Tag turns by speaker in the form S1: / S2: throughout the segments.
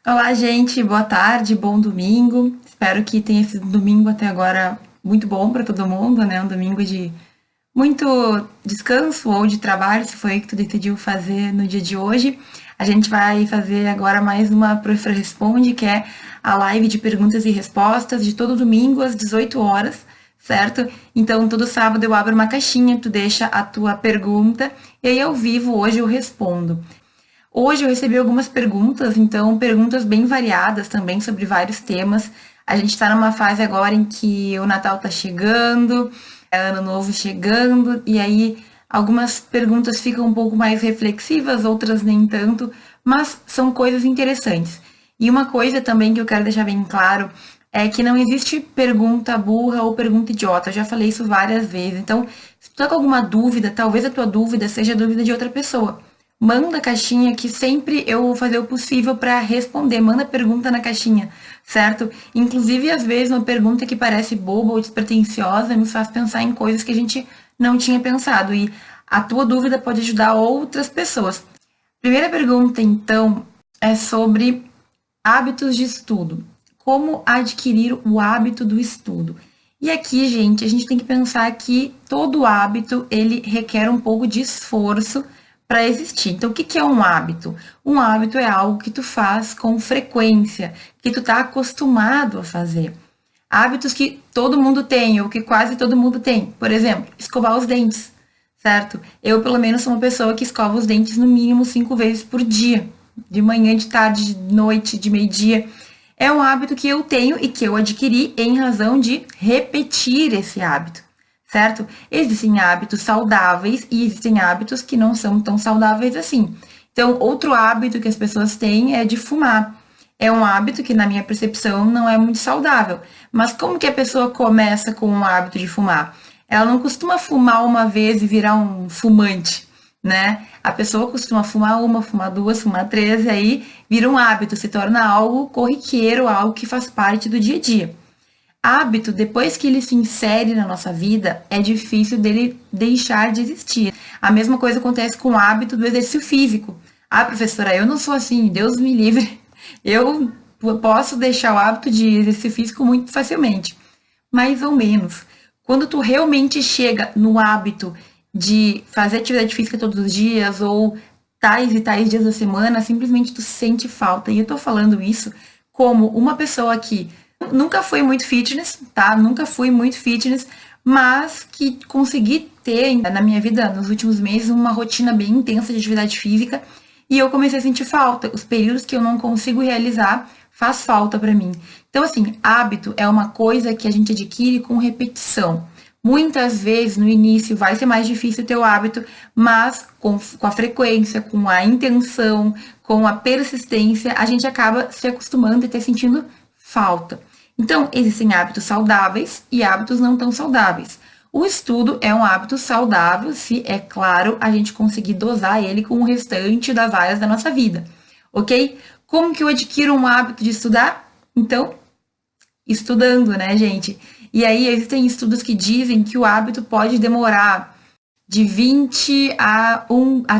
S1: Olá, gente, boa tarde, bom domingo. Espero que tenha sido um domingo até agora muito bom para todo mundo, né? Um domingo de muito descanso ou de trabalho, se foi o que tu decidiu fazer no dia de hoje. A gente vai fazer agora mais uma Professora Responde, que é a live de perguntas e respostas de todo domingo às 18 horas, certo? Então, todo sábado eu abro uma caixinha, tu deixa a tua pergunta e aí ao vivo hoje eu respondo. Hoje eu recebi algumas perguntas, então perguntas bem variadas também sobre vários temas. A gente está numa fase agora em que o Natal está chegando, é Ano Novo chegando, e aí algumas perguntas ficam um pouco mais reflexivas, outras nem tanto, mas são coisas interessantes. E uma coisa também que eu quero deixar bem claro é que não existe pergunta burra ou pergunta idiota. Eu já falei isso várias vezes. Então, se tu tá com alguma dúvida, talvez a tua dúvida seja a dúvida de outra pessoa. Manda a caixinha que sempre eu vou fazer o possível para responder. Manda pergunta na caixinha, certo? Inclusive, às vezes, uma pergunta que parece boba ou despretensiosa nos faz pensar em coisas que a gente não tinha pensado. E a tua dúvida pode ajudar outras pessoas. Primeira pergunta, então, é sobre hábitos de estudo. Como adquirir o hábito do estudo? E aqui, gente, a gente tem que pensar que todo hábito ele requer um pouco de esforço para existir. Então, o que é um hábito? Um hábito é algo que tu faz com frequência, que tu está acostumado a fazer. Hábitos que todo mundo tem, ou que quase todo mundo tem. Por exemplo, escovar os dentes, certo? Eu, pelo menos, sou uma pessoa que escova os dentes no mínimo 5 vezes por dia. De manhã, de tarde, de noite, de meio-dia. É um hábito que eu tenho e que eu adquiri em razão de repetir esse hábito, certo? Existem hábitos saudáveis e existem hábitos que não são tão saudáveis assim. Então, outro hábito que as pessoas têm é de fumar. É um hábito que, na minha percepção, não é muito saudável. Mas como que a pessoa começa com o hábito de fumar? Ela não costuma fumar uma vez e virar um fumante, né? A pessoa costuma fumar uma, fumar duas, fumar três, e aí vira um hábito, se torna algo corriqueiro, algo que faz parte do dia a dia. Hábito, depois que ele se insere na nossa vida, é difícil dele deixar de existir. A mesma coisa acontece com o hábito do exercício físico. Ah, professora, eu não sou assim, Deus me livre. Eu posso deixar o hábito de exercício físico muito facilmente. Mais ou menos. Quando tu realmente chega no hábito de fazer atividade física todos os dias ou tais e tais dias da semana, simplesmente tu sente falta. E eu tô falando isso como uma pessoa que nunca foi muito fitness, tá? Nunca fui muito fitness, mas que consegui ter na minha vida nos últimos meses uma rotina bem intensa de atividade física e eu comecei a sentir falta. Os períodos que eu não consigo realizar faz falta para mim. Então, assim, hábito é uma coisa que a gente adquire com repetição. Muitas vezes no início vai ser mais difícil ter o hábito, mas com a frequência, com a intenção, com a persistência, a gente acaba se acostumando e até sentindo falta. Então, existem hábitos saudáveis e hábitos não tão saudáveis. O estudo é um hábito saudável se, é claro, a gente conseguir dosar ele com o restante das áreas da nossa vida, ok? Como que eu adquiro um hábito de estudar? Então, estudando, né, gente? E aí existem estudos que dizem que o hábito pode demorar de 20 a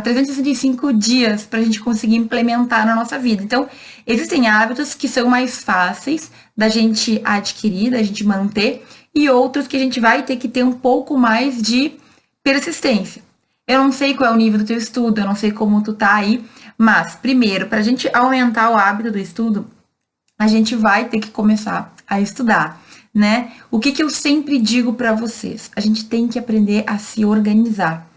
S1: 365 dias para a gente conseguir implementar na nossa vida. Então, existem hábitos que são mais fáceis da gente adquirir, da gente manter, e outros que a gente vai ter que ter um pouco mais de persistência. Eu não sei qual é o nível do teu estudo, eu não sei como tu tá aí, mas, primeiro, para a gente aumentar o hábito do estudo, a gente vai ter que começar a estudar, né? O que que eu sempre digo para vocês? A gente tem que aprender a se organizar.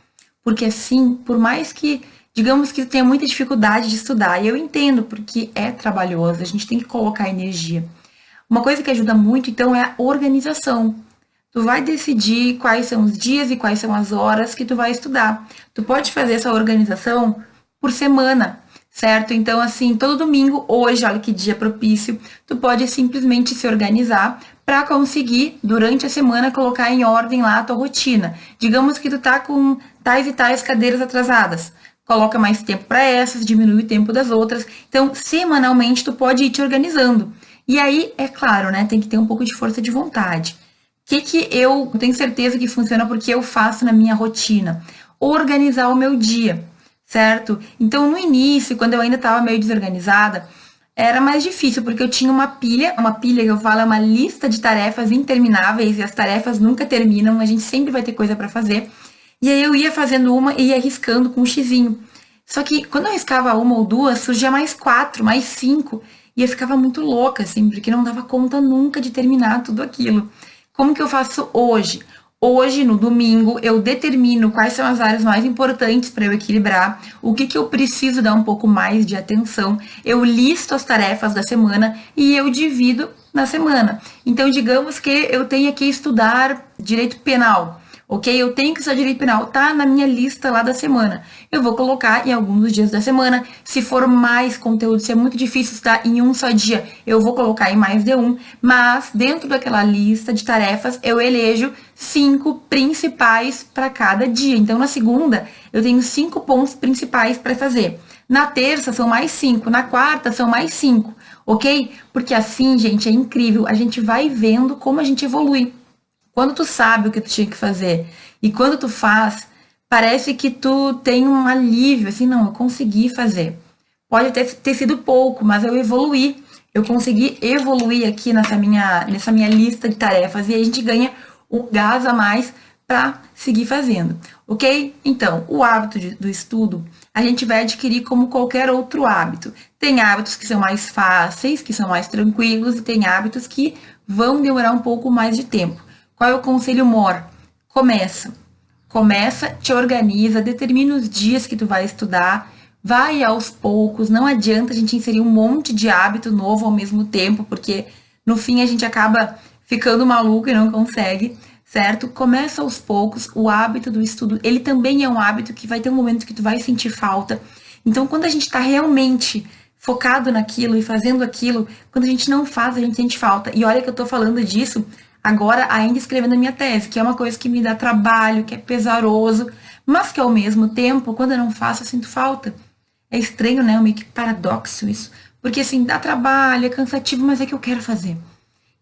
S1: Porque assim, por mais que, digamos que tenha muita dificuldade de estudar, e eu entendo porque é trabalhoso, a gente tem que colocar energia. Uma coisa que ajuda muito, então, é a organização. Tu vai decidir quais são os dias e quais são as horas que tu vai estudar. Tu pode fazer essa organização por semana, certo? Então, assim, todo domingo, hoje, olha que dia propício, tu pode simplesmente se organizar para conseguir, durante a semana, colocar em ordem lá a tua rotina. Digamos que tu tá com tais e tais cadeiras atrasadas. Coloca mais tempo para essas, diminui o tempo das outras. Então, semanalmente, tu pode ir te organizando. E aí, é claro, né, tem que ter um pouco de força de vontade. O que que eu tenho certeza que funciona porque eu faço na minha rotina? Organizar o meu dia, certo? Então, no início, quando eu ainda estava meio desorganizada, era mais difícil, porque eu tinha uma pilha que eu falo é uma lista de tarefas intermináveis, e as tarefas nunca terminam, a gente sempre vai ter coisa para fazer. E aí eu ia fazendo uma e ia riscando com um xizinho. Só que quando eu riscava uma ou duas, surgia mais quatro, mais cinco, e eu ficava muito louca, assim, porque não dava conta nunca de terminar tudo aquilo. Como que eu faço hoje? Hoje, no domingo, eu determino quais são as áreas mais importantes para eu equilibrar, o que, que eu preciso dar um pouco mais de atenção. Eu listo as tarefas da semana e eu divido na semana. Então, digamos que eu tenha que estudar direito penal. Ok? Eu tenho que estudar direito penal, tá na minha lista lá da semana. Eu vou colocar em alguns dos dias da semana. Se for mais conteúdo, se é muito difícil estudar em um só dia, eu vou colocar em mais de um. Mas dentro daquela lista de tarefas, eu elejo 5 principais para cada dia. Então, na segunda, eu tenho 5 pontos principais para fazer. Na terça são mais 5, na quarta são mais 5, ok? Porque assim, gente, é incrível. A gente vai vendo como a gente evolui. Quando tu sabe o que tu tinha que fazer e quando tu faz, parece que tu tem um alívio, assim, não, eu consegui fazer. Pode ter sido pouco, mas eu evoluí. Eu consegui evoluir aqui nessa minha lista de tarefas e aí a gente ganha um gás a mais para seguir fazendo, ok? Então, o hábito do estudo a gente vai adquirir como qualquer outro hábito. Tem hábitos que são mais fáceis, que são mais tranquilos, e tem hábitos que vão demorar um pouco mais de tempo. Qual é o conselho mor? Começa. Começa, te organiza, determina os dias que tu vai estudar, vai aos poucos, não adianta a gente inserir um monte de hábito novo ao mesmo tempo, porque no fim a gente acaba ficando maluco e não consegue, certo? Começa aos poucos, o hábito do estudo, ele também é um hábito que vai ter um momento que tu vai sentir falta. Então, quando a gente está realmente focado naquilo e fazendo aquilo, quando a gente não faz, a gente sente falta. E olha que eu tô falando disso agora ainda escrevendo a minha tese, que é uma coisa que me dá trabalho, que é pesaroso, mas que ao mesmo tempo, quando eu não faço, eu sinto falta. É estranho, né? Meio que paradoxo isso. Porque assim, dá trabalho, é cansativo, mas é que eu quero fazer.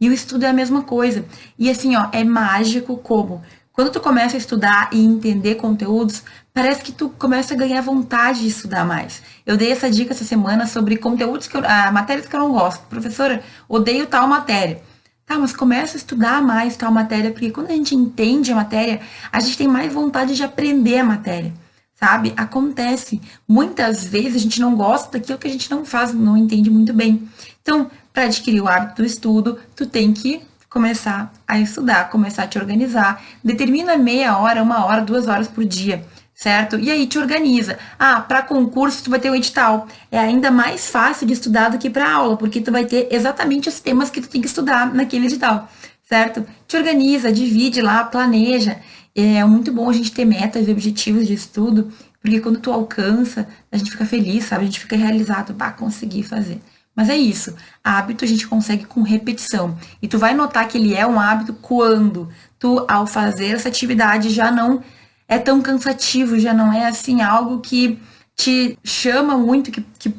S1: E o estudo é a mesma coisa. E assim, ó, é mágico como quando tu começa a estudar e entender conteúdos, parece que tu começa a ganhar vontade de estudar mais. Eu dei essa dica essa semana sobre conteúdos matérias que eu não gosto. Professora, odeio tal matéria. Tá, mas começa a estudar mais tal matéria, porque quando a gente entende a matéria, a gente tem mais vontade de aprender a matéria, sabe? Acontece. Muitas vezes a gente não gosta daquilo que a gente não faz, não entende muito bem. Então, para adquirir o hábito do estudo, tu tem que começar a estudar, começar a te organizar. Determina meia hora, 1 hora, 2 horas por dia, certo? E aí te organiza. Ah, para concurso tu vai ter o edital. É ainda mais fácil de estudar do que para aula, porque tu vai ter exatamente os temas que tu tem que estudar naquele edital, certo? Te organiza, divide lá, planeja. É muito bom a gente ter metas e objetivos de estudo, porque quando tu alcança, a gente fica feliz, sabe? A gente fica realizado, bah, consegui fazer. Mas é isso, hábito a gente consegue com repetição. E tu vai notar que ele é um hábito quando tu, ao fazer essa atividade, já não é tão cansativo, já não é assim algo que te chama muito, que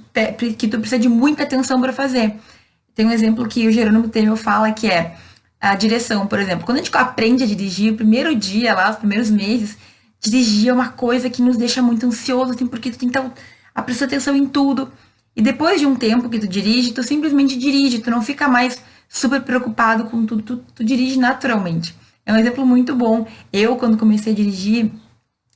S1: tu precisa de muita atenção para fazer. Tem um exemplo que o Jerônimo Temel fala que é a direção, por exemplo. Quando a gente aprende a dirigir, o primeiro dia lá, os primeiros meses, dirigir é uma coisa que nos deixa muito ansioso, assim, porque tu tem que prestar atenção em tudo. E depois de um tempo que tu dirige, tu simplesmente dirige, tu não fica mais super preocupado com tudo, tu dirige naturalmente. É um exemplo muito bom. Eu, quando comecei a dirigir,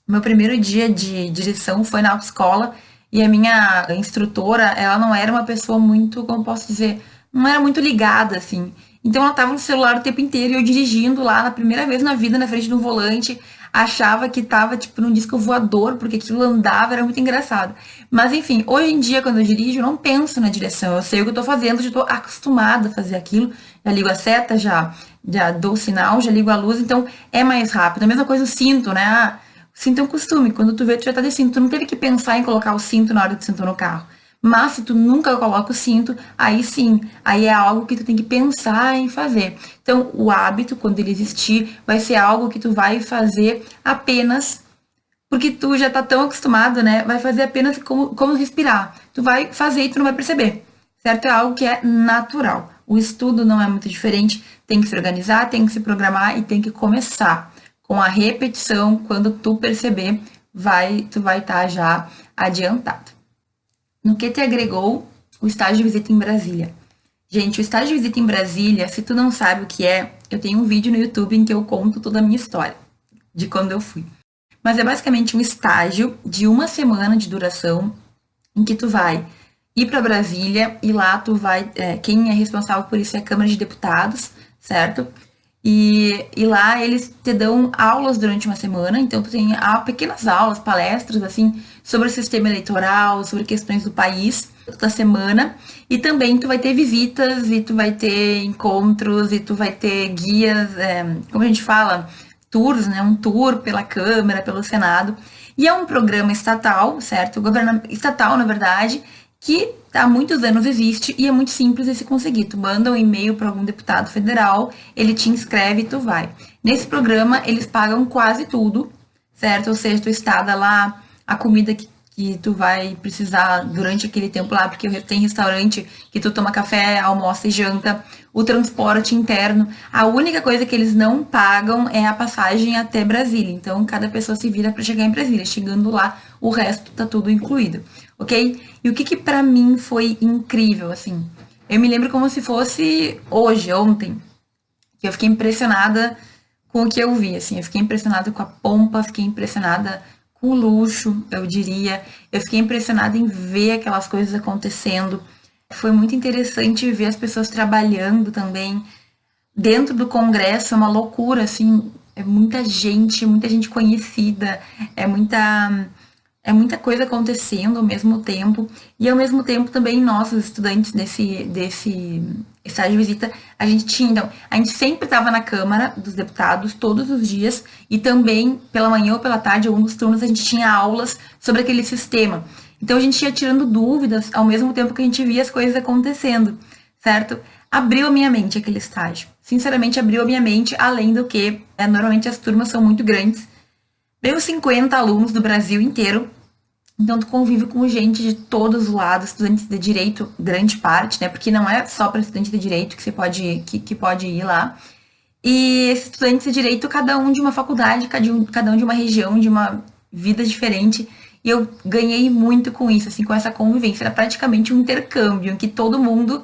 S1: meu primeiro dia de direção foi na autoescola e a minha instrutora, ela não era uma pessoa muito, como posso dizer, não era muito ligada, assim. Então ela tava no celular o tempo inteiro e eu dirigindo lá, na primeira vez na vida, na frente do volante, achava que tava, tipo, num disco voador, porque aquilo andava, era muito engraçado. Mas enfim, hoje em dia, quando eu dirijo, eu não penso na direção, eu sei o que eu tô fazendo, já tô acostumada a fazer aquilo, já ligo a seta, já dou o sinal, já ligo a luz, então é mais rápido. A mesma coisa o cinto, né? Cinto é um costume, quando tu vê, tu já tá de cinto, tu não teve que pensar em colocar o cinto na hora que tu sentou no carro. Mas se tu nunca coloca o cinto, aí sim, aí é algo que tu tem que pensar em fazer. Então, o hábito, quando ele existir, vai ser algo que tu vai fazer apenas porque tu já tá tão acostumado, né? Vai fazer apenas como respirar. Tu vai fazer e tu não vai perceber, certo? É algo que é natural. O estudo não é muito diferente, tem que se organizar, tem que se programar e tem que começar. Com a repetição, quando tu perceber, tu vai estar já adiantado. No que te agregou o estágio de visita em Brasília. Gente, o estágio de visita em Brasília, se tu não sabe o que é, eu tenho um vídeo no YouTube em que eu conto toda a minha história de quando eu fui. Mas é basicamente um estágio de uma semana de duração em que tu vai ir para Brasília e lá tu vai, quem é responsável por isso é a Câmara de Deputados, certo? E lá eles te dão aulas durante uma semana, então tu tem pequenas aulas, palestras, assim, sobre o sistema eleitoral, sobre questões do país, toda semana. E também tu vai ter visitas, e tu vai ter encontros, e tu vai ter guias, como a gente fala, tours, né? Um tour pela Câmara, pelo Senado. E é um programa estatal, certo? Estatal, na verdade, que há muitos anos existe e é muito simples de se conseguir. Tu manda um e-mail para algum deputado federal, ele te inscreve e tu vai. Nesse programa, eles pagam quase tudo, certo? Ou seja, tu estada lá, a comida que tu vai precisar durante aquele tempo lá, porque tem restaurante que tu toma café, almoça e janta, o transporte interno. A única coisa que eles não pagam é a passagem até Brasília. Então, cada pessoa se vira para chegar em Brasília. Chegando lá, o resto tá tudo incluído, ok? E o que para mim foi incrível, assim? Eu me lembro como se fosse hoje, ontem, que eu fiquei impressionada com o que eu vi, assim. Eu fiquei impressionada com a pompa, fiquei impressionada com luxo, eu diria. Eu fiquei impressionada em ver aquelas coisas acontecendo. Foi muito interessante ver as pessoas trabalhando também. Dentro do Congresso é uma loucura, assim, é muita gente conhecida, é muita coisa acontecendo ao mesmo tempo. E ao mesmo tempo também nós, os estudantes desse estágio de visita, a gente sempre estava na Câmara dos Deputados todos os dias e também pela manhã ou pela tarde, alguns dos turnos, a gente tinha aulas sobre aquele sistema. Então a gente ia tirando dúvidas ao mesmo tempo que a gente via as coisas acontecendo, certo? Abriu a minha mente aquele estágio. Sinceramente, abriu a minha mente, além do que, normalmente as turmas são muito grandes. Veio 50 alunos do Brasil inteiro. Então, tu convive com gente de todos os lados, estudantes de direito, grande parte, né? Porque não é só para estudante de direito que você pode ir lá. E esses estudantes de direito, cada um de uma faculdade, cada um de uma região, de uma vida diferente. E eu ganhei muito com isso, assim, com essa convivência. Era praticamente um intercâmbio, em que todo mundo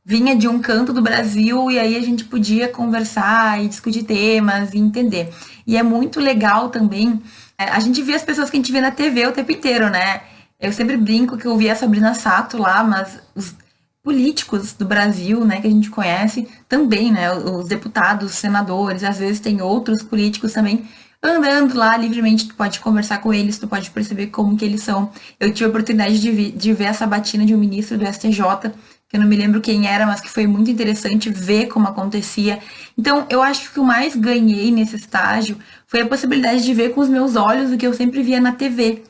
S1: vinha de um canto do Brasil e aí a gente podia conversar e discutir temas e entender. E é muito legal também, a gente vê as pessoas que a gente vê na TV o tempo inteiro, né? Eu sempre brinco que eu vi a Sabrina Sato lá, mas os políticos do Brasil, né, que a gente conhece, também, né, os deputados, os senadores, às vezes tem outros políticos também andando lá livremente, tu pode conversar com eles, tu pode perceber como que eles são. Eu tive a oportunidade de ver a sabatina de um ministro do STJ, que eu não me lembro quem era, mas que foi muito interessante ver como acontecia. Então, eu acho que o mais ganhei nesse estágio foi a possibilidade de ver com os meus olhos o que eu sempre via na TV.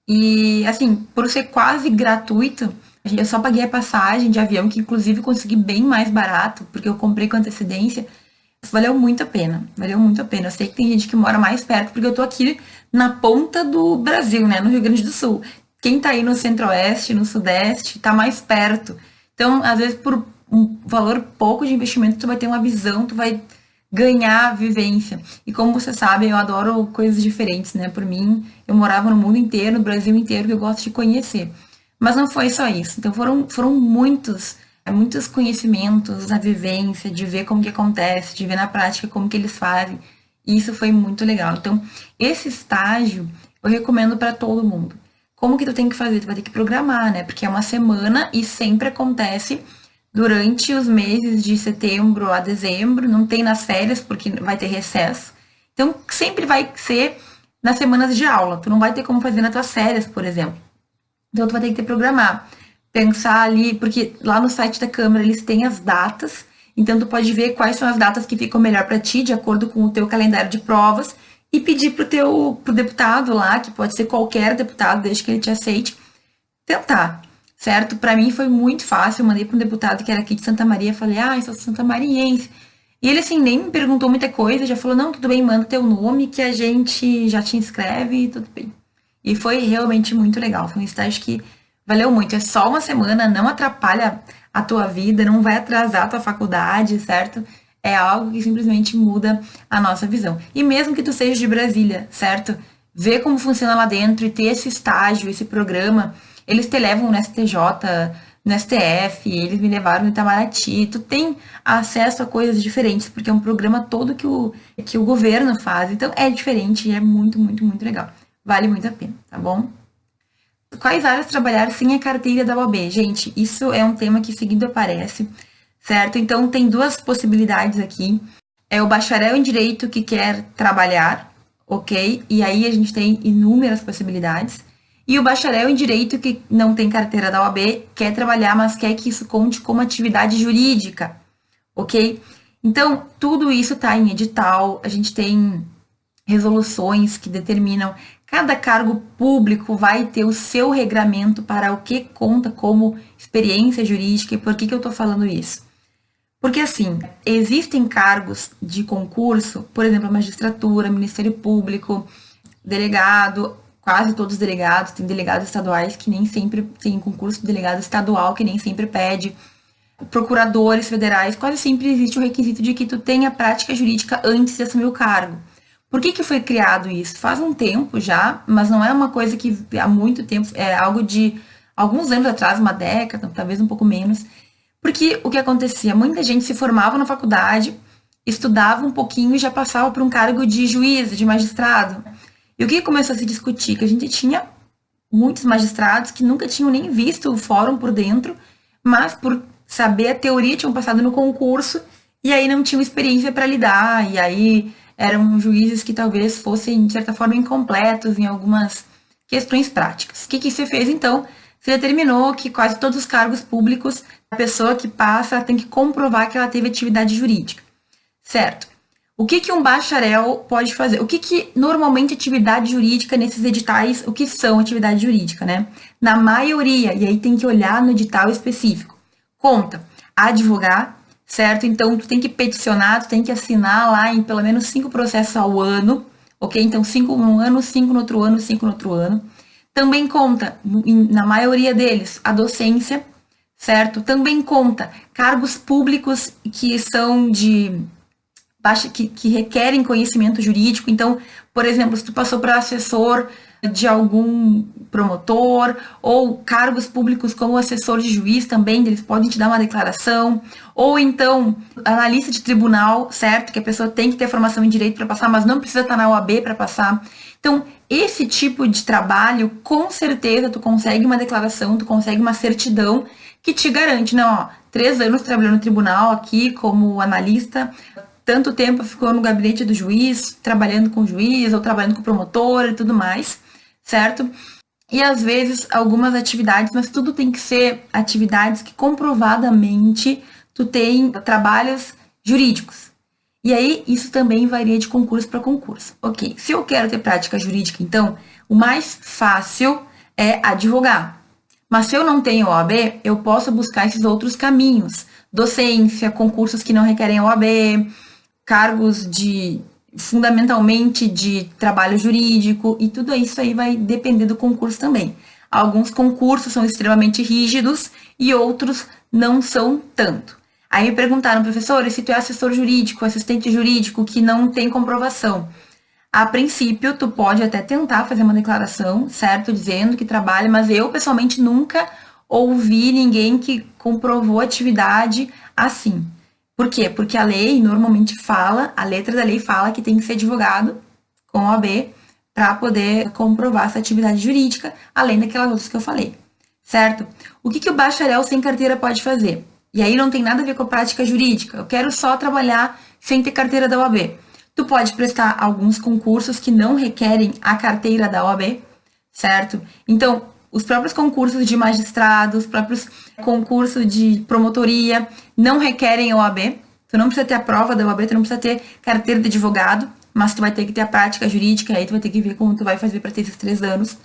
S1: E, assim, por ser quase gratuito, eu só paguei a passagem de avião, que inclusive consegui bem mais barato, porque eu comprei com antecedência. Valeu muito a pena, valeu muito a pena. Eu sei que tem gente que mora mais perto, porque eu tô aqui na ponta do Brasil, né, no Rio Grande do Sul. Quem tá aí no Centro-Oeste, no Sudeste, tá mais perto. Então, às vezes, por um valor pouco de investimento, tu vai ter uma visão, tu vai ganhar vivência. E como você sabe, eu adoro coisas diferentes, né? Por mim, eu morava no mundo inteiro, no Brasil inteiro, que eu gosto de conhecer. Mas não foi só isso. Então, foram muitos conhecimentos, a vivência, de ver como que acontece, de ver na prática como que eles fazem. E isso foi muito legal. Então, esse estágio eu recomendo para todo mundo. Como que tu tem que fazer? Tu vai ter que programar, né? Porque é uma semana e sempre acontece durante os meses de setembro a dezembro. Não tem nas férias, porque vai ter recesso. Então, sempre vai ser nas semanas de aula. Tu não vai ter como fazer nas tuas férias, por exemplo. Então, tu vai ter que programar. Pensar ali, porque lá no site da Câmara eles têm as datas. Então, tu pode ver quais são as datas que ficam melhor para ti, de acordo com o teu calendário de provas. E pedir pro deputado lá, que pode ser qualquer deputado, desde que ele te aceite, tentar, certo? Para mim foi muito fácil, eu mandei para um deputado que era aqui de Santa Maria, falei, eu sou santamariense. E ele, assim, nem me perguntou muita coisa, já falou, não, tudo bem, manda teu nome, que a gente já te inscreve e tudo bem. E foi realmente muito legal, foi um estágio que valeu muito. É só uma semana, não atrapalha a tua vida, não vai atrasar a tua faculdade, certo? É algo que simplesmente muda a nossa visão. E mesmo que tu seja de Brasília, certo? Ver como funciona lá dentro e ter esse estágio, esse programa, eles te levam no STJ, no STF, eles me levaram no Itamaraty. Tu tem acesso a coisas diferentes, porque é um programa todo que o governo faz. Então é diferente e é muito, muito, muito legal. Vale muito a pena, tá bom? Quais áreas trabalhar sem a carteira da OAB? Gente, isso é um tema que seguindo aparece, certo? Então tem duas possibilidades aqui. É o bacharel em Direito que quer trabalhar, ok? E aí a gente tem inúmeras possibilidades. E o bacharel em Direito que não tem carteira da OAB, quer trabalhar, mas quer que isso conte como atividade jurídica, ok? Então, tudo isso está em edital, a gente tem resoluções que determinam, cada cargo público vai ter o seu regramento para o que conta como experiência jurídica. E por que eu estou falando isso? Porque, assim, existem cargos de concurso, por exemplo, a magistratura, Ministério Público, delegado, quase todos os delegados, tem delegados estaduais que nem sempre tem concurso de delegado estadual, que nem sempre pede, procuradores federais, quase sempre existe o requisito de que tu tenha prática jurídica antes de assumir o cargo. Por que foi criado isso? Faz um tempo já, mas não é uma coisa que há muito tempo, é algo de alguns anos atrás, uma década, talvez um pouco menos, porque o que acontecia? Muita gente se formava na faculdade, estudava um pouquinho e já passava por um cargo de juiz, de magistrado. E o que começou a se discutir? Que a gente tinha muitos magistrados que nunca tinham nem visto o fórum por dentro, mas por saber a teoria tinham passado no concurso e aí não tinham experiência para lidar, e aí eram juízes que talvez fossem, de certa forma, incompletos em algumas questões práticas. O que você fez, então? Você determinou que quase todos os cargos públicos, a pessoa que passa tem que comprovar que ela teve atividade jurídica, certo? O que um bacharel pode fazer? O que normalmente atividade jurídica nesses editais, o que são atividade jurídica, né? Na maioria, e aí tem que olhar no edital específico, conta advogar, certo? Então, tu tem que peticionar, tu tem que assinar lá em pelo menos 5 processos ao ano, ok? Então, 5 num ano, 5 no outro ano, 5 no outro ano. Também conta, na maioria deles, a docência, certo? Também conta cargos públicos que são de baixa, que requerem conhecimento jurídico. Então, por exemplo, se tu passou para assessor de algum promotor, ou cargos públicos como assessor de juiz também, eles podem te dar uma declaração, ou então analista de tribunal, certo? Que a pessoa tem que ter formação em direito para passar, mas não precisa estar na OAB para passar. Então, esse tipo de trabalho, com certeza, tu consegue uma declaração, tu consegue uma certidão que te garante, não, ó, 3 anos trabalhando no tribunal aqui como analista, tanto tempo ficou no gabinete do juiz, trabalhando com o juiz, ou trabalhando com o promotor e tudo mais, certo? E às vezes algumas atividades, mas tudo tem que ser atividades que comprovadamente tu tem trabalhos jurídicos. E aí isso também varia de concurso para concurso. Ok, se eu quero ter prática jurídica, então, o mais fácil é advogar. Mas se eu não tenho OAB, eu posso buscar esses outros caminhos. Docência, concursos que não requerem OAB, cargos fundamentalmente de trabalho jurídico, e tudo isso aí vai depender do concurso também. Alguns concursos são extremamente rígidos e outros não são tanto. Aí me perguntaram, professor, e se tu é assessor jurídico, assistente jurídico, que não tem comprovação? A princípio, tu pode até tentar fazer uma declaração, certo? Dizendo que trabalha, mas eu, pessoalmente, nunca ouvi ninguém que comprovou atividade assim. Por quê? Porque a lei normalmente fala, a letra da lei fala que tem que ser advogado com OAB para poder comprovar essa atividade jurídica, além daquelas outras que eu falei, certo? O que o bacharel sem carteira pode fazer? E aí não tem nada a ver com a prática jurídica, eu quero só trabalhar sem ter carteira da OAB. Tu pode prestar alguns concursos que não requerem a carteira da OAB, certo? Então, os próprios concursos de magistrado, os próprios concursos de promotoria não requerem a OAB. Tu não precisa ter a prova da OAB, tu não precisa ter carteira de advogado, mas tu vai ter que ter a prática jurídica, aí tu vai ter que ver como tu vai fazer para ter esses 3 anos.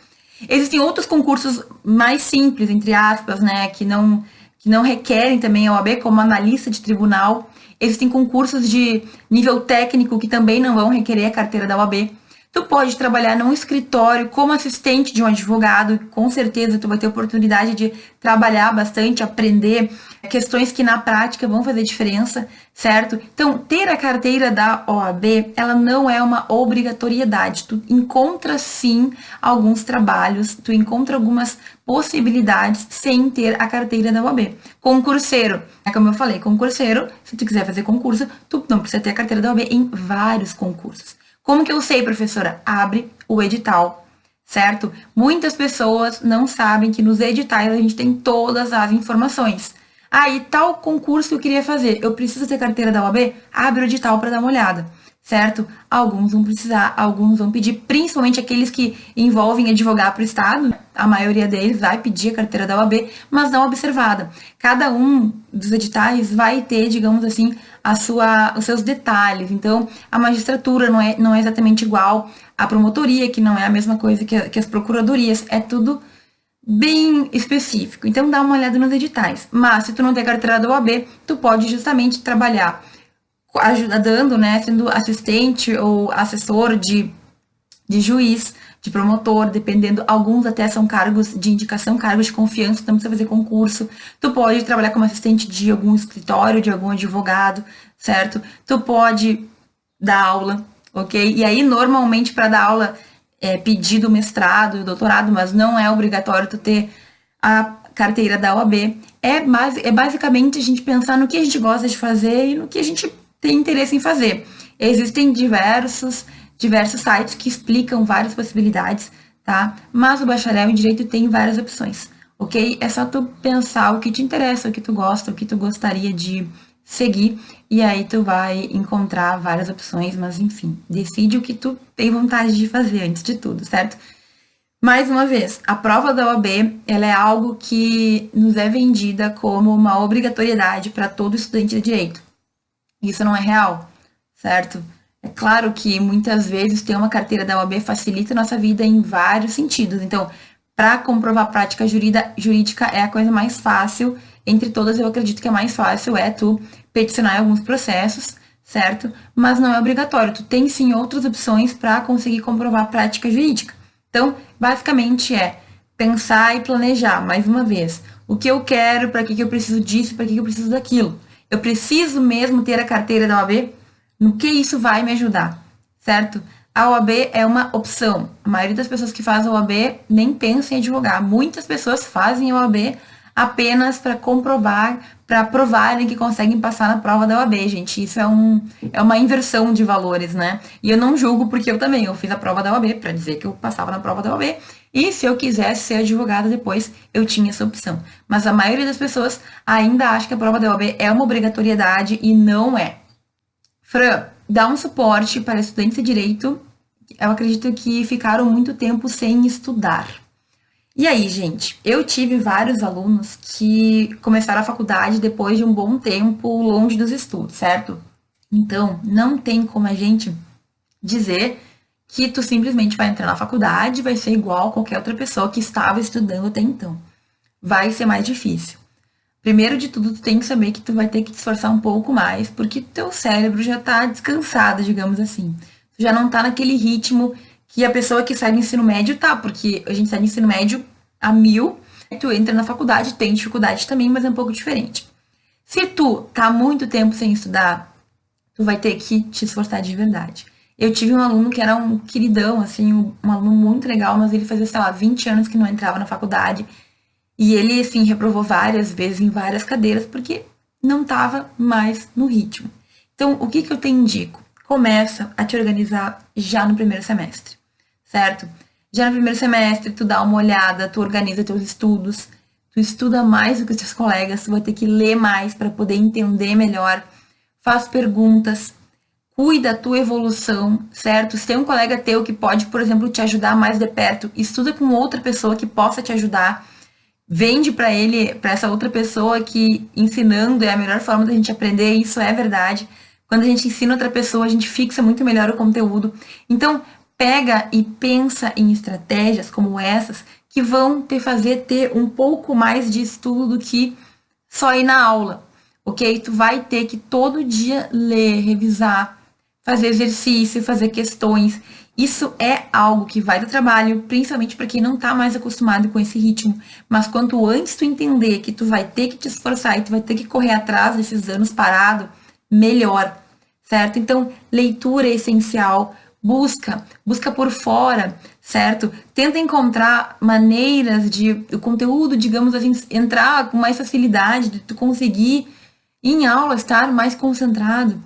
S1: Existem outros concursos mais simples, entre aspas, né, que não requerem também a OAB, como analista de tribunal. Existem concursos de nível técnico que também não vão requerer a carteira da OAB. Tu pode trabalhar num escritório como assistente de um advogado, com certeza tu vai ter oportunidade de trabalhar bastante, aprender questões que na prática vão fazer diferença, certo? Então, ter a carteira da OAB, ela não é uma obrigatoriedade. Tu encontra sim alguns trabalhos, tu encontra algumas possibilidades sem ter a carteira da OAB. Concurseiro, é como eu falei, concurseiro, se tu quiser fazer concurso, tu não precisa ter a carteira da OAB em vários concursos. Como que eu sei, professora? Abre o edital, certo? Muitas pessoas não sabem que nos editais a gente tem todas as informações. E tal concurso que eu queria fazer, eu preciso ter carteira da OAB? Abre o edital para dar uma olhada, certo? Alguns vão precisar, alguns vão pedir, principalmente aqueles que envolvem advogar para o Estado, a maioria deles vai pedir a carteira da OAB, mas dá uma observada. Cada um dos editais vai ter, digamos assim, os seus detalhes. Então, a magistratura não é exatamente igual à promotoria, que não é a mesma coisa que as procuradorias, é tudo bem específico. Então, dá uma olhada nos editais. Mas, se tu não tem carteira da OAB, tu pode justamente trabalhar ajudando, né, sendo assistente ou assessor de juiz, de promotor, dependendo, alguns até são cargos de indicação, cargos de confiança, não precisa fazer concurso. Tu pode trabalhar como assistente de algum escritório, de algum advogado, certo? Tu pode dar aula, ok? E aí, normalmente, para dar aula, é pedido mestrado, doutorado, mas não é obrigatório tu ter a carteira da OAB. É basicamente a gente pensar no que a gente gosta de fazer e no que a gente tem interesse em fazer. Existem diversos sites que explicam várias possibilidades, tá? Mas o bacharel em Direito tem várias opções, ok? É só tu pensar o que te interessa, o que tu gosta, o que tu gostaria de seguir, e aí tu vai encontrar várias opções, mas enfim, decide o que tu tem vontade de fazer antes de tudo, certo? Mais uma vez, a prova da OAB, ela é algo que nos é vendida como uma obrigatoriedade para todo estudante de direito. Isso não é real, certo? É claro que muitas vezes ter uma carteira da OAB facilita a nossa vida em vários sentidos. Então, para comprovar a prática jurídica é a coisa mais fácil. Entre todas, eu acredito que a mais fácil é tu peticionar em alguns processos, certo? Mas não é obrigatório. Tu tem sim outras opções para conseguir comprovar a prática jurídica. Então, basicamente é pensar e planejar, mais uma vez, o que eu quero, para que eu preciso disso, para que eu preciso daquilo. Eu preciso mesmo ter a carteira da OAB? No que isso vai me ajudar, certo? A OAB é uma opção. A maioria das pessoas que fazem a OAB nem pensa em advogar. Muitas pessoas fazem a OAB apenas para comprovar, para provarem que conseguem passar na prova da OAB, gente. Isso é uma inversão de valores, né? E eu não julgo porque eu fiz a prova da OAB para dizer que eu passava na prova da OAB. E se eu quisesse ser advogada depois, eu tinha essa opção. Mas a maioria das pessoas ainda acha que a prova da OAB é uma obrigatoriedade e não é. Fran, dá um suporte para estudantes de direito. Eu acredito que ficaram muito tempo sem estudar. E aí, gente, eu tive vários alunos que começaram a faculdade depois de um bom tempo longe dos estudos, certo? Então, não tem como a gente dizer que tu simplesmente vai entrar na faculdade e vai ser igual a qualquer outra pessoa que estava estudando até então. Vai ser mais difícil. Primeiro de tudo, tu tem que saber que tu vai ter que te esforçar um pouco mais, porque teu cérebro já tá descansado, digamos assim. Tu já não tá naquele ritmo que a pessoa que sai do ensino médio tá, porque a gente sai do ensino médio a 1000, tu entra na faculdade, tem dificuldade também, mas é um pouco diferente. Se tu tá muito tempo sem estudar, tu vai ter que te esforçar de verdade. Eu tive um aluno que era um queridão, assim, um aluno muito legal, mas ele fazia, sei lá, 20 anos que não entrava na faculdade. E ele, assim, reprovou várias vezes em várias cadeiras, porque não estava mais no ritmo. Então, o que eu te indico? Começa a te organizar já no primeiro semestre, certo? Já no primeiro semestre, tu dá uma olhada, tu organiza teus estudos, tu estuda mais do que os teus colegas, tu vai ter que ler mais para poder entender melhor, faz perguntas, cuida da tua evolução, certo? Se tem um colega teu que pode, por exemplo, te ajudar mais de perto, estuda com outra pessoa que possa te ajudar, vende para ele, para essa outra pessoa que ensinando é a melhor forma da gente aprender, isso é verdade. Quando a gente ensina outra pessoa, a gente fixa muito melhor o conteúdo. Então, pega e pensa em estratégias como essas que vão te fazer ter um pouco mais de estudo do que só ir na aula, ok? Tu vai ter que todo dia ler, revisar, fazer exercício, fazer questões. Isso é algo que vai dar trabalho, principalmente para quem não tá mais acostumado com esse ritmo. Mas quanto antes tu entender que tu vai ter que te esforçar e tu vai ter que correr atrás desses anos parado, melhor, certo? Então, leitura é essencial, busca por fora, certo? Tenta encontrar maneiras de o conteúdo, digamos assim, entrar com mais facilidade, de tu conseguir em aula estar mais concentrado.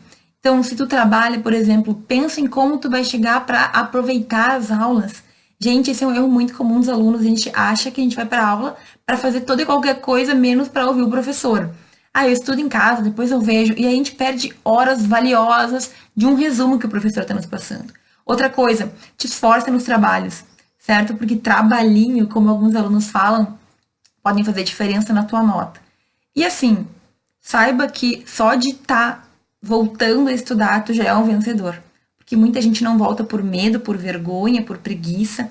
S1: Então, se tu trabalha, por exemplo, pensa em como tu vai chegar para aproveitar as aulas. Gente, esse é um erro muito comum dos alunos. A gente acha que a gente vai para aula para fazer toda e qualquer coisa, menos para ouvir o professor. Ah, eu estudo em casa, depois eu vejo. E aí a gente perde horas valiosas de um resumo que o professor está nos passando. Outra coisa, te esforça nos trabalhos, certo? Porque trabalhinho, como alguns alunos falam, podem fazer diferença na tua nota. E assim, saiba que só de estar voltando a estudar, tu já é um vencedor. Porque muita gente não volta por medo, por vergonha, por preguiça,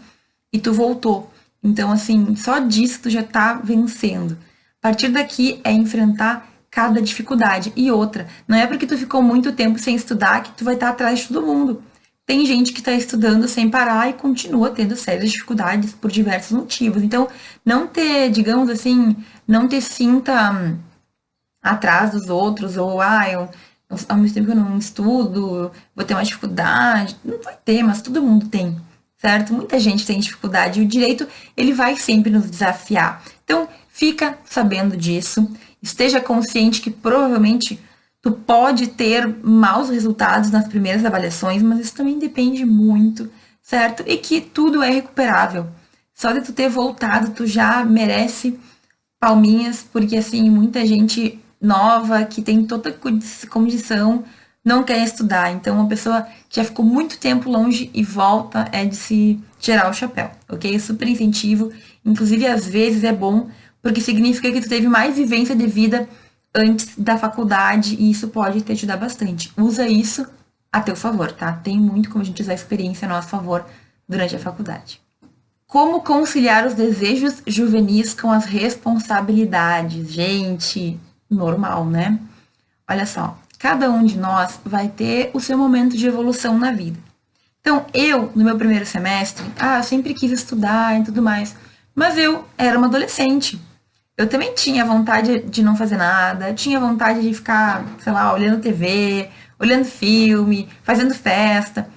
S1: e tu voltou. Então, assim, só disso tu já tá vencendo. A partir daqui é enfrentar cada dificuldade. E outra, não é porque tu ficou muito tempo sem estudar que tu vai estar atrás de todo mundo. Tem gente que está estudando sem parar e continua tendo sérias dificuldades por diversos motivos. Então, não ter, digamos assim, não ter sinta atrás dos outros, ou ao mesmo tempo que eu não estudo, vou ter uma dificuldade. Não vai ter, mas todo mundo tem, certo? Muita gente tem dificuldade e o direito, ele vai sempre nos desafiar. Então, fica sabendo disso, esteja consciente que provavelmente tu pode ter maus resultados nas primeiras avaliações, mas isso também depende muito, certo? E que tudo é recuperável. Só de tu ter voltado, tu já merece palminhas, porque assim, muita gente nova, que tem toda condição, não quer estudar. Então, uma pessoa que já ficou muito tempo longe e volta é de se tirar o chapéu, ok? Super incentivo. Inclusive, às vezes é bom, porque significa que tu teve mais vivência de vida antes da faculdade e isso pode te ajudar bastante. Usa isso a teu favor, tá? Tem muito como a gente usar a experiência a nosso favor durante a faculdade. Como conciliar os desejos juvenis com as responsabilidades? Gente, normal, né? Olha só, cada um de nós vai ter o seu momento de evolução na vida. Então, eu, no meu primeiro semestre, eu sempre quis estudar e tudo mais, mas eu era uma adolescente. Eu também tinha vontade de não fazer nada, tinha vontade de ficar, sei lá, olhando TV, olhando filme, fazendo festa.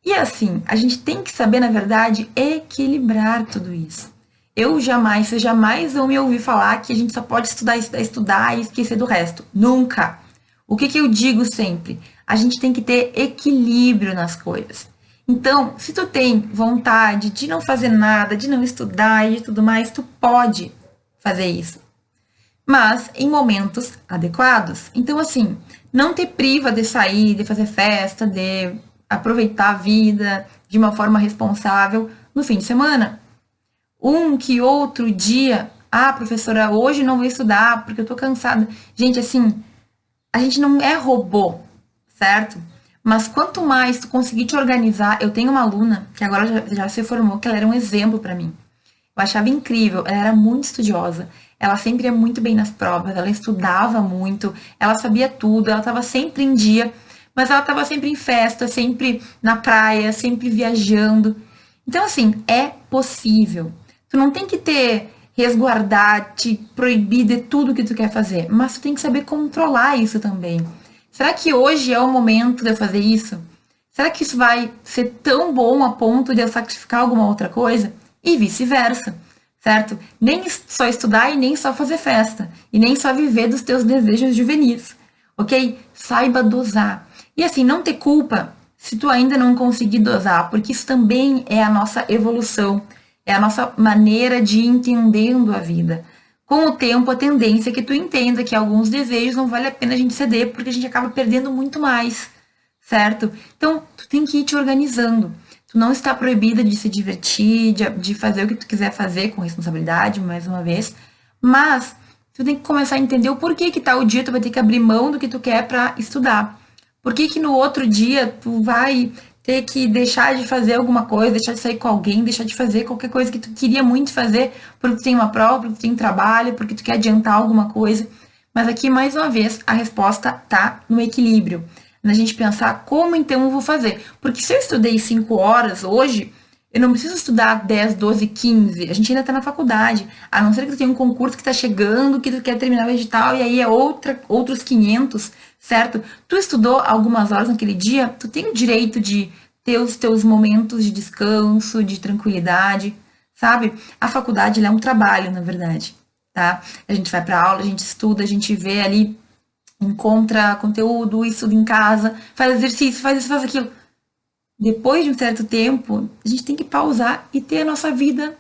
S1: E assim, a gente tem que saber, na verdade, equilibrar tudo isso. Vocês jamais vão me ouvir falar que a gente só pode estudar, estudar, estudar e esquecer do resto. Nunca. O que eu digo sempre? A gente tem que ter equilíbrio nas coisas. Então, se tu tem vontade de não fazer nada, de não estudar e tudo mais, tu pode fazer isso. Mas em momentos adequados. Então, assim, não te priva de sair, de fazer festa, de aproveitar a vida de uma forma responsável no fim de semana. Um que outro dia, professora, hoje não vou estudar porque eu tô cansada. Gente, assim, a gente não é robô, certo? Mas quanto mais tu conseguir te organizar, eu tenho uma aluna que agora já se formou, que ela era um exemplo para mim. Eu achava incrível, ela era muito estudiosa, ela sempre ia muito bem nas provas, ela estudava muito, ela sabia tudo, ela estava sempre em dia, mas ela estava sempre em festa, sempre na praia, sempre viajando. Então, assim, é possível. Tu não tem que resguardar, te proibir de tudo que tu quer fazer, mas tu tem que saber controlar isso também. Será que hoje é o momento de eu fazer isso? Será que isso vai ser tão bom a ponto de eu sacrificar alguma outra coisa? E vice-versa, certo? Nem só estudar e nem só fazer festa. E nem só viver dos teus desejos juvenis, ok? Saiba dosar. E assim, não ter culpa se tu ainda não conseguir dosar, porque isso também é a nossa evolução, é a nossa maneira de ir entendendo a vida. Com o tempo, a tendência é que tu entenda que alguns desejos não vale a pena a gente ceder, porque a gente acaba perdendo muito mais, certo? Então, tu tem que ir te organizando. Tu não está proibida de se divertir, de fazer o que tu quiser fazer com responsabilidade, mais uma vez, mas tu tem que começar a entender o porquê que tal dia tu vai ter que abrir mão do que tu quer para estudar. Por que no outro dia tu vai ter que deixar de fazer alguma coisa, deixar de sair com alguém, deixar de fazer qualquer coisa que tu queria muito fazer, porque tu tem uma prova, porque tu tem trabalho, porque tu quer adiantar alguma coisa. Mas aqui, mais uma vez, a resposta tá no equilíbrio. Na gente pensar como então eu vou fazer. Porque se eu estudei 5 horas hoje, eu não preciso estudar 10, 12, 15. A gente ainda tá na faculdade. A não ser que tu tenha um concurso que tá chegando, que tu quer terminar o edital, e aí é outros 500, certo? Tu estudou algumas horas naquele dia, tu tem o direito de ter os teus momentos de descanso, de tranquilidade, sabe? A faculdade, ela é um trabalho, na verdade, tá? A gente vai pra aula, a gente estuda, a gente vê ali, encontra conteúdo, estuda em casa, faz exercício, faz isso, faz aquilo. Depois de um certo tempo, a gente tem que pausar e ter a nossa vida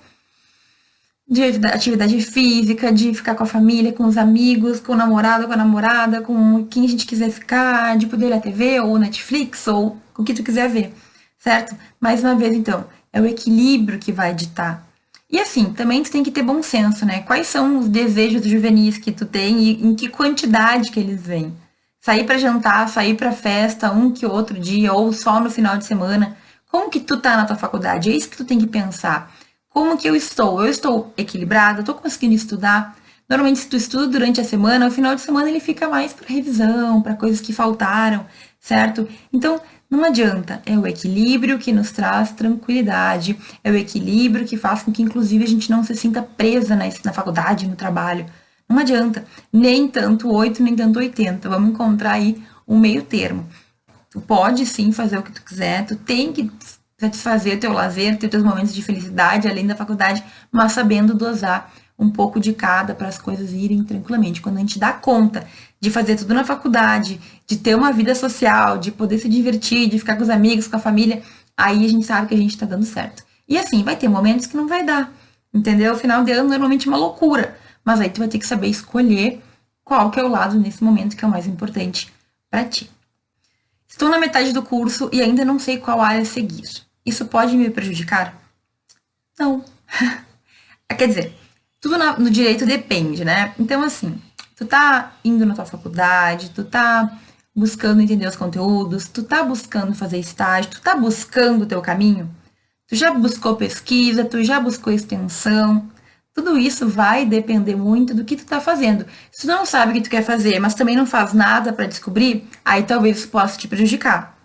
S1: de atividade física, de ficar com a família, com os amigos, com o namorado, com a namorada, com quem a gente quiser ficar, de poder ir à TV ou Netflix ou com o que tu quiser ver, certo? Mais uma vez, então, é o equilíbrio que vai ditar. E assim, também tu tem que ter bom senso, né? Quais são os desejos juvenis que tu tem e em que quantidade que eles vêm? Sair para jantar, sair para festa, um que outro dia, ou só no final de semana. Como que tu tá na tua faculdade? É isso que tu tem que pensar. Como que eu estou? Eu estou equilibrada? Estou conseguindo estudar? Normalmente, se tu estuda durante a semana, o final de semana ele fica mais para revisão, para coisas que faltaram, certo? Então, não adianta. É o equilíbrio que nos traz tranquilidade, é o equilíbrio que faz com que, inclusive, a gente não se sinta presa na faculdade, no trabalho. Não adianta. Nem tanto 8, nem tanto 80. Vamos encontrar aí um meio termo. Tu pode sim fazer o que tu quiser, tu tem que satisfazer o teu lazer, ter teus momentos de felicidade além da faculdade, mas sabendo dosar um pouco de cada para as coisas irem tranquilamente. Quando a gente dá conta de fazer tudo na faculdade, de ter uma vida social, de poder se divertir, de ficar com os amigos, com a família, aí a gente sabe que a gente está dando certo. E assim, vai ter momentos que não vai dar, entendeu? O final de ano normalmente é uma loucura, mas aí tu vai ter que saber escolher qual que é o lado nesse momento que é o mais importante para ti. Estou na metade do curso e ainda não sei qual área seguir. Isso pode me prejudicar? Não. Quer dizer, tudo no direito depende, né? Então, assim, tu tá indo na tua faculdade, tu tá buscando entender os conteúdos, tu tá buscando fazer estágio, tu tá buscando o teu caminho, tu já buscou pesquisa, tu já buscou extensão, tudo isso vai depender muito do que tu tá fazendo. Se tu não sabe o que tu quer fazer, mas também não faz nada para descobrir, aí talvez isso possa te prejudicar,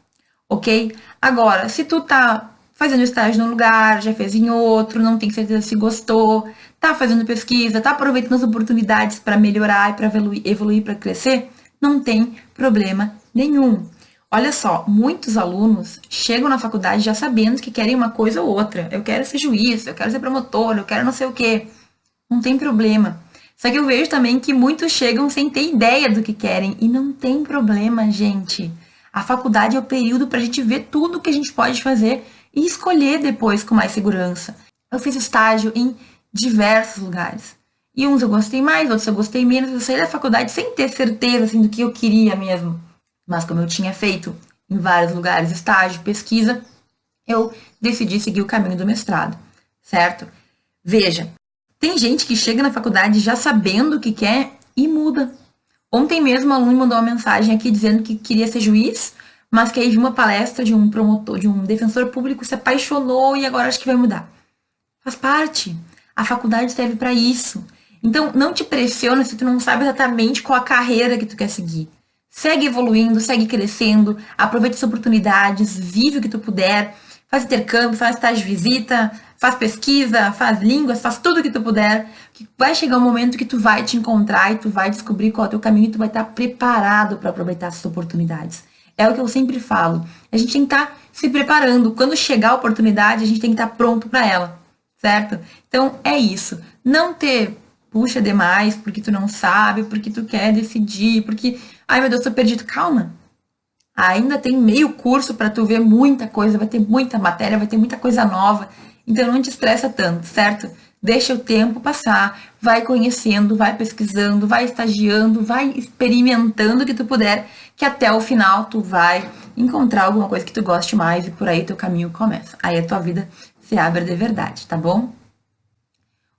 S1: ok? Agora, se tu tá fazendo estágio num lugar, já fez em outro, não tem certeza se gostou, tá fazendo pesquisa, tá aproveitando as oportunidades para melhorar e para evoluir, para crescer, não tem problema nenhum. Olha só, muitos alunos chegam na faculdade já sabendo que querem uma coisa ou outra. Eu quero ser juiz, eu quero ser promotor, eu quero não sei o quê. Não tem problema. Só que eu vejo também que muitos chegam sem ter ideia do que querem. E não tem problema, gente. A faculdade é o período para a gente ver tudo que a gente pode fazer e escolher depois com mais segurança. Eu fiz estágio em diversos lugares. E uns eu gostei mais, outros eu gostei menos. Eu saí da faculdade sem ter certeza assim, do que eu queria mesmo. Mas como eu tinha feito em vários lugares estágio, pesquisa, eu decidi seguir o caminho do mestrado, certo? Veja, tem gente que chega na faculdade já sabendo o que quer e muda. Ontem mesmo um aluno me mandou uma mensagem aqui dizendo que queria ser juiz, mas que aí viu uma palestra de um promotor, de um defensor público, se apaixonou e agora acho que vai mudar. Faz parte. A faculdade serve para isso. Então, não te pressiona se tu não sabe exatamente qual a carreira que tu quer seguir. Segue evoluindo, segue crescendo, aproveita as oportunidades, vive o que tu puder, faz intercâmbio, faz estágio de visita, faz pesquisa, faz línguas, faz tudo o que tu puder, que vai chegar um momento que tu vai te encontrar e tu vai descobrir qual é o teu caminho e tu vai estar preparado para aproveitar essas oportunidades. É o que eu sempre falo. A gente tem que estar se preparando. Quando chegar a oportunidade, a gente tem que estar pronto para ela, certo? Então, é isso. Não ter puxa demais porque tu não sabe, porque tu quer decidir, porque, ai meu Deus, tô perdido. Calma. Ainda tem meio curso para tu ver muita coisa, vai ter muita matéria, vai ter muita coisa nova. Então não te estressa tanto, certo? Deixa o tempo passar, vai conhecendo, vai pesquisando, vai estagiando, vai experimentando o que tu puder, que até o final tu vai encontrar alguma coisa que tu goste mais e por aí teu caminho começa. Aí a tua vida se abre de verdade, tá bom?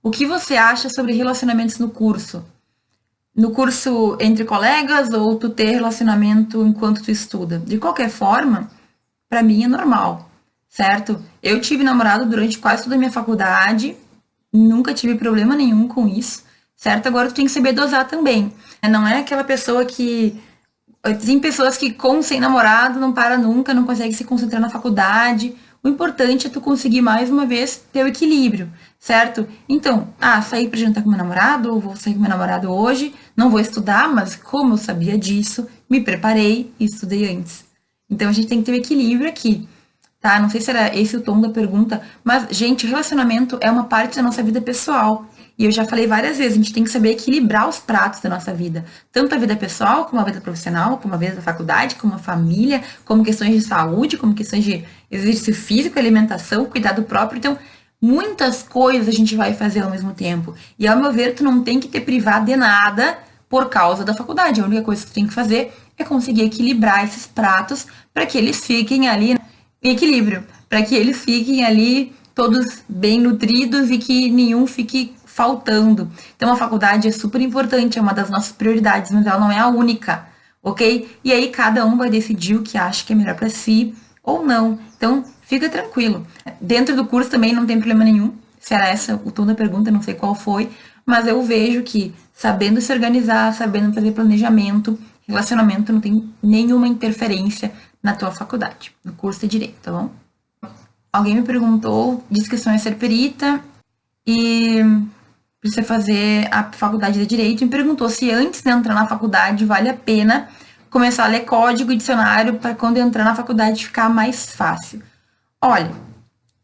S1: O que você acha sobre relacionamentos no curso? No curso entre colegas ou tu ter relacionamento enquanto tu estuda? De qualquer forma, para mim é normal, certo? Eu tive namorado durante quase toda a minha faculdade, nunca tive problema nenhum com isso, certo? Agora tu tem que saber dosar também. Não é aquela pessoa que Tem pessoas que com sem namorado não para nunca, não consegue se concentrar na faculdade. O importante é tu conseguir mais uma vez ter o equilíbrio, certo? Então, sair para jantar com meu namorado, ou vou sair com meu namorado hoje, não vou estudar, mas como eu sabia disso, me preparei e estudei antes. Então a gente tem que ter o equilíbrio aqui, tá? Não sei se era esse o tom da pergunta, mas, gente, relacionamento é uma parte da nossa vida pessoal. E eu já falei várias vezes, a gente tem que saber equilibrar os pratos da nossa vida. Tanto a vida pessoal, como a vida profissional, como a vida da faculdade, como a família, como questões de saúde, como questões de exercício físico, alimentação, cuidado próprio. Então, muitas coisas a gente vai fazer ao mesmo tempo. E, ao meu ver, tu não tem que te privar de nada por causa da faculdade. A única coisa que tu tem que fazer é conseguir equilibrar esses pratos para que eles fiquem ali em equilíbrio, para que eles fiquem ali todos bem nutridos e que nenhum fique faltando. Então a faculdade é super importante, é uma das nossas prioridades, mas ela não é a única, ok? E aí cada um vai decidir o que acha que é melhor para si ou não. Então fica tranquilo. Dentro do curso também não tem problema nenhum. Se era essa o tom da pergunta, não sei qual foi, mas eu vejo que sabendo se organizar, sabendo fazer planejamento, relacionamento não tem nenhuma interferência na tua faculdade, no curso de Direito, tá bom? Alguém me perguntou, disse que sonha ser perita e precisa fazer a faculdade de Direito e me perguntou se antes de entrar na faculdade vale a pena começar a ler código e dicionário para quando entrar na faculdade ficar mais fácil. Olha,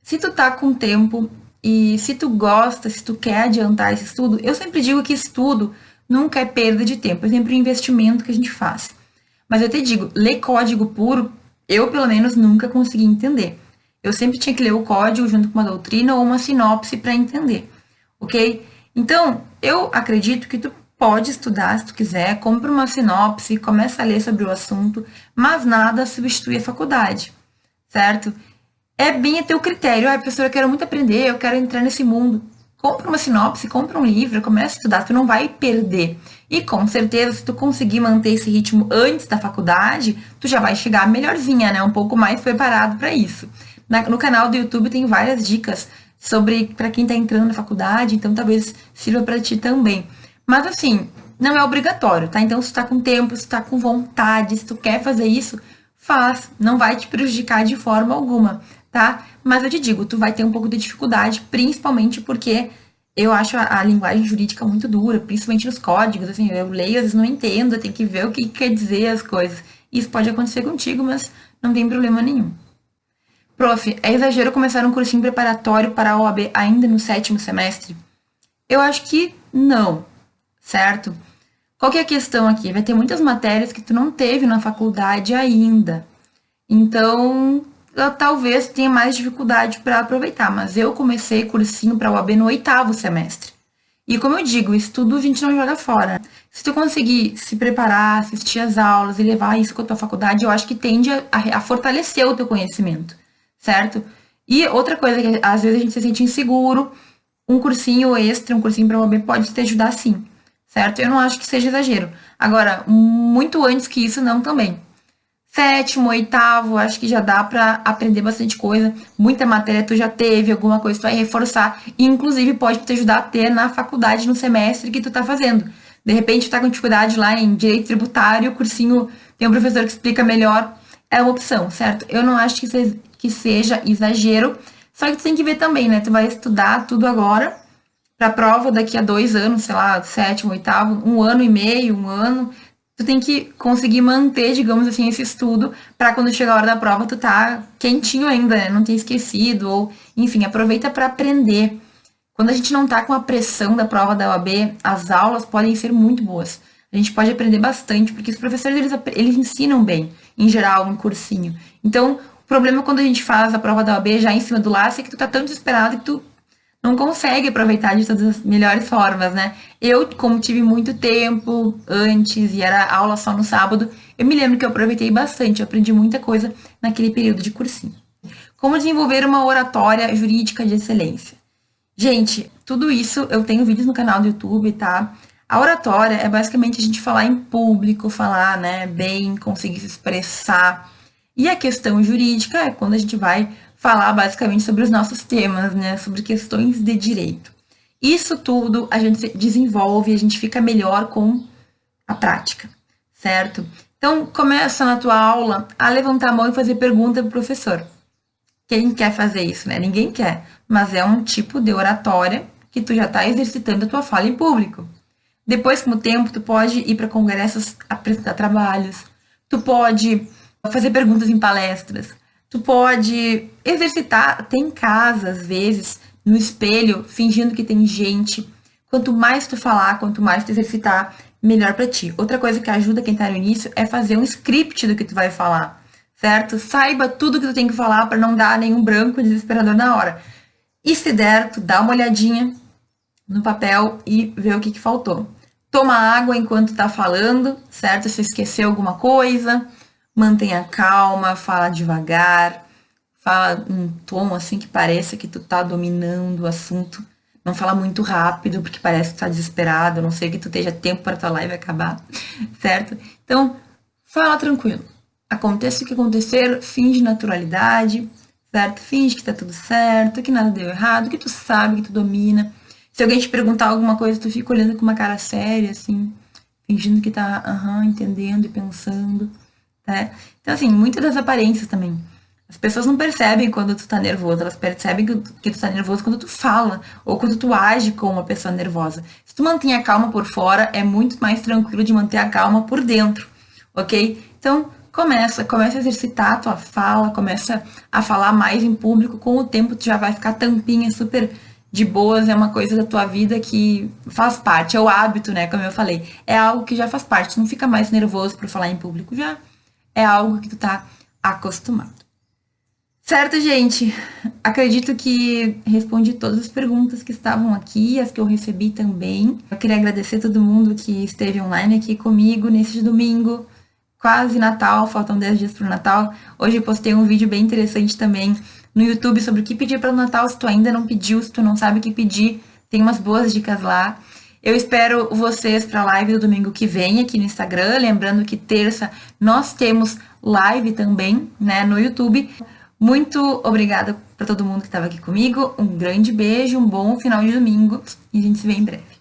S1: se tu tá com tempo e se tu gosta, se tu quer adiantar esse estudo, eu sempre digo que estudo nunca é perda de tempo, é sempre um investimento que a gente faz. Mas eu te digo, ler código puro, eu pelo menos nunca consegui entender. Eu sempre tinha que ler o código junto com uma doutrina ou uma sinopse para entender, ok? Então, eu acredito que tu pode estudar se tu quiser, compra uma sinopse, começa a ler sobre o assunto, mas nada substitui a faculdade, certo? É bem a teu critério. Professora, eu quero muito aprender, eu quero entrar nesse mundo. Compra uma sinopse, compra um livro, começa a estudar, tu não vai perder. E com certeza, se tu conseguir manter esse ritmo antes da faculdade, tu já vai chegar melhorzinha, né? Um pouco mais preparado para isso. No canal do YouTube tem várias dicas sobre para quem está entrando na faculdade, então talvez sirva para ti também. Mas assim, não é obrigatório, tá? Então se tu tá com tempo, se tu tá com vontade, se tu quer fazer isso, faz, não vai te prejudicar de forma alguma, tá? Mas eu te digo, tu vai ter um pouco de dificuldade, principalmente porque eu acho a linguagem jurídica muito dura, principalmente nos códigos, assim, eu leio, às vezes não entendo, eu tenho que ver o que quer dizer as coisas. Isso pode acontecer contigo, mas não tem problema nenhum. Prof, é exagero começar um cursinho preparatório para a OAB ainda no 7º semestre? Eu acho que não, certo? Qual que é a questão aqui? Vai ter muitas matérias que tu não teve na faculdade ainda. Então, eu talvez tenha mais dificuldade para aproveitar, mas eu comecei cursinho para a OAB no 8º semestre. E como eu digo, isso tudo a gente não joga fora. Se tu conseguir se preparar, assistir às aulas e levar isso com a tua faculdade, eu acho que tende a fortalecer o teu conhecimento, certo? E outra coisa que às vezes a gente se sente inseguro, um cursinho extra, um cursinho para OAB pode te ajudar sim, certo? Eu não acho que seja exagero. Agora, muito antes que isso, não também. 7º, 8º, acho que já dá para aprender bastante coisa. Muita matéria tu já teve, alguma coisa tu vai reforçar. E, inclusive, pode te ajudar a ter na faculdade, no semestre que tu tá fazendo. De repente, tu tá com dificuldade lá em direito tributário, o cursinho tem um professor que explica melhor. É uma opção, certo? Eu não acho que seja exagero. Só que tu tem que ver também, né? Tu vai estudar tudo agora para a prova daqui a 2 anos, sei lá, 7º, 8º, 1 ano e meio, 1 ano. Tu tem que conseguir manter, digamos assim, esse estudo para quando chegar a hora da prova tu tá quentinho ainda, né? Não ter esquecido ou, enfim, aproveita para aprender. Quando a gente não tá com a pressão da prova da OAB, as aulas podem ser muito boas. A gente pode aprender bastante, porque os professores, eles ensinam bem, em geral, um cursinho. Então, o problema quando a gente faz a prova da OAB já em cima do laço é que tu tá tão desesperado que tu não consegue aproveitar de todas as melhores formas, né? Eu, como tive muito tempo antes e era aula só no sábado, eu me lembro que eu aproveitei bastante, eu aprendi muita coisa naquele período de cursinho. Como desenvolver uma oratória jurídica de excelência? Gente, tudo isso eu tenho vídeos no canal do YouTube, tá? A oratória é basicamente a gente falar em público, falar, né, bem, conseguir se expressar. E a questão jurídica é quando a gente vai falar basicamente sobre os nossos temas, né, sobre questões de direito. Isso tudo a gente desenvolve, a gente fica melhor com a prática, certo? Então, começa na tua aula a levantar a mão e fazer pergunta pro professor. Quem quer fazer isso, né? Ninguém quer, mas é um tipo de oratória que tu já está exercitando a tua fala em público. Depois, com o tempo, tu pode ir para congressos apresentar trabalhos, tu pode fazer perguntas em palestras, tu pode exercitar até em casa, às vezes, no espelho, fingindo que tem gente. Quanto mais tu falar, quanto mais tu exercitar, melhor para ti. Outra coisa que ajuda quem tá no início é fazer um script do que tu vai falar, certo? Saiba tudo que tu tem que falar para não dar nenhum branco desesperador na hora. E se der, tu dá uma olhadinha no papel e vê o que faltou. Toma água enquanto tá falando, certo? Se esqueceu alguma coisa, mantenha calma, fala devagar, fala um tom assim que pareça que tu tá dominando o assunto. Não fala muito rápido, porque parece que tu tá desesperado, a não sei que tu esteja tempo para tua live acabar, certo? Então, fala tranquilo. Aconteça o que acontecer, finge naturalidade, certo? Finge que tá tudo certo, que nada deu errado, que tu sabe, que tu domina. Se alguém te perguntar alguma coisa, tu fica olhando com uma cara séria, assim, fingindo que tá, entendendo e pensando, né? Então, assim, muitas das aparências também. As pessoas não percebem quando tu tá nervoso, elas percebem que tu tá nervoso quando tu fala, ou quando tu age como uma pessoa nervosa. Se tu mantém a calma por fora, é muito mais tranquilo de manter a calma por dentro, ok? Então, começa a exercitar a tua fala, começa a falar mais em público, com o tempo tu já vai ficar tampinha super de boas, é uma coisa da tua vida que faz parte, é o hábito, né, como eu falei, é algo que já faz parte, tu não fica mais nervoso por falar em público, já é algo que tu tá acostumado. Certo, gente? Acredito que respondi todas as perguntas que estavam aqui, as que eu recebi também. Eu queria agradecer a todo mundo que esteve online aqui comigo nesse domingo, quase Natal, faltam 10 dias para o Natal. Hoje eu postei um vídeo bem interessante também no YouTube sobre o que pedir para o Natal. Se tu ainda não pediu, se tu não sabe o que pedir, tem umas boas dicas lá. Eu espero vocês para a live do domingo que vem aqui no Instagram. Lembrando que terça nós temos live também, né, no YouTube. Muito obrigada para todo mundo que estava aqui comigo. Um grande beijo, um bom final de domingo e a gente se vê em breve.